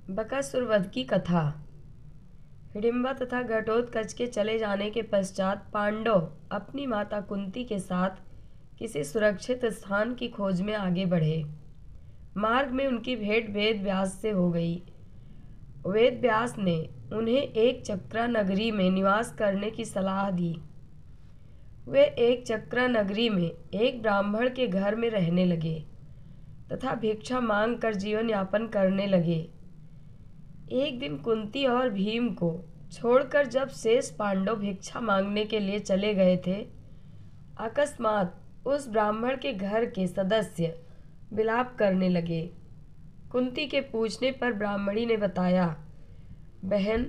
बकासुर वध की कथा। हिडिंबा तथा घटोत्कच के चले जाने के पश्चात पांडव अपनी माता कुंती के साथ किसी सुरक्षित स्थान की खोज में आगे बढ़े। मार्ग में उनकी भेंट वेद व्यास से हो गई। वेद व्यास ने उन्हें एक चक्रा नगरी में निवास करने की सलाह दी। वे एक चक्रा नगरी में एक ब्राह्मण के घर में रहने लगे तथा भिक्षा मांग कर जीवन यापन करने लगे। एक दिन कुंती और भीम को छोड़कर जब शेष पांडव भिक्षा मांगने के लिए चले गए थे, अकस्मात उस ब्राह्मण के घर के सदस्य विलाप करने लगे। कुंती के पूछने पर ब्राह्मणी ने बताया, बहन,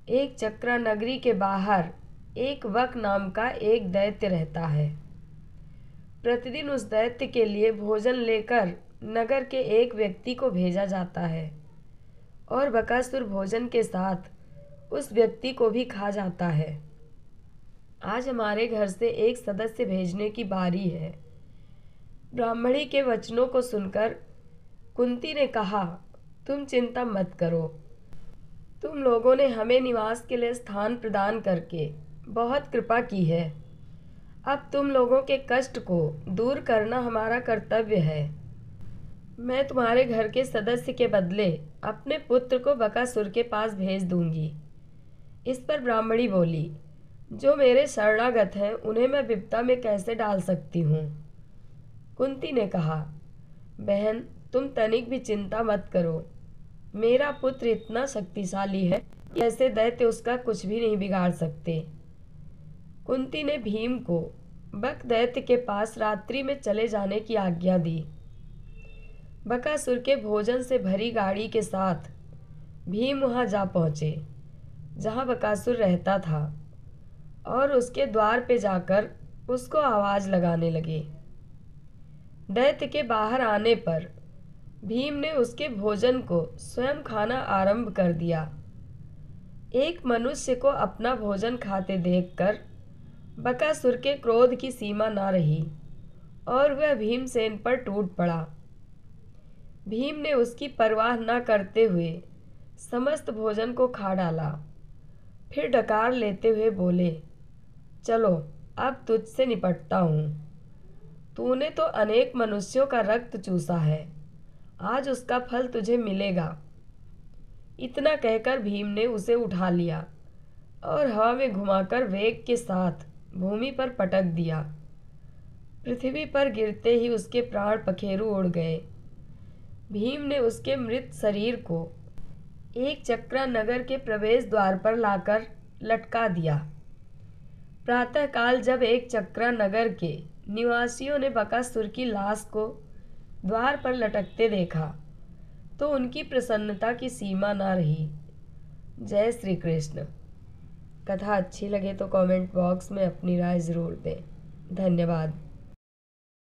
एक चक्रा नगरी के बाहर एक वक नाम का एक दैत्य रहता है। प्रतिदिन उस दैत्य के लिए भोजन लेकर नगर के एक व्यक्ति को भेजा जाता है और बकासुर भोजन के साथ उस व्यक्ति को भी खा जाता है। आज हमारे घर से एक सदस्य भेजने की बारी है। ब्राह्मणी के वचनों को सुनकर कुंती ने कहा, तुम चिंता मत करो। तुम लोगों ने हमें निवास के लिए स्थान प्रदान करके बहुत कृपा की है। अब तुम लोगों के कष्ट को दूर करना हमारा कर्तव्य है। मैं तुम्हारे घर के सदस्य के बदले अपने पुत्र को बकासुर के पास भेज दूंगी। इस पर ब्राह्मणी बोली, जो मेरे शरणागत हैं उन्हें मैं विपदा में कैसे डाल सकती हूँ। कुंती ने कहा, बहन, तुम तनिक भी चिंता मत करो। मेरा पुत्र इतना शक्तिशाली है कि ऐसे दैत्य उसका कुछ भी नहीं बिगाड़ सकते। कुंती ने भीम को बक दैत्य के पास रात्रि में चले जाने की आज्ञा दी। बकासुर के भोजन से भरी गाड़ी के साथ भीम वहां जा पहुंचे जहां बकासुर रहता था और उसके द्वार पे जाकर उसको आवाज लगाने लगे। दैत्य के बाहर आने पर भीम ने उसके भोजन को स्वयं खाना आरंभ कर दिया। एक मनुष्य को अपना भोजन खाते देखकर बकासुर के क्रोध की सीमा ना रही और वह भीमसेन पर टूट पड़ा। भीम ने उसकी परवाह न करते हुए समस्त भोजन को खा डाला। फिर डकार लेते हुए बोले, चलो अब तुझसे निपटता हूँ। तूने तो अनेक मनुष्यों का रक्त चूसा है, आज उसका फल तुझे मिलेगा। इतना कहकर भीम ने उसे उठा लिया और हवा में घुमाकर वेग के साथ भूमि पर पटक दिया। पृथ्वी पर गिरते ही उसके प्राण पखेरु उड़ गए। भीम ने उसके मृत शरीर को एक चक्रा नगर के प्रवेश द्वार पर लाकर लटका दिया। प्रातःकाल जब एक चक्रा नगर के निवासियों ने बकासुर की लाश को द्वार पर लटकते देखा तो उनकी प्रसन्नता की सीमा ना रही। जय श्री कृष्ण। कथा अच्छी लगे तो कमेंट बॉक्स में अपनी राय ज़रूर दें। धन्यवाद।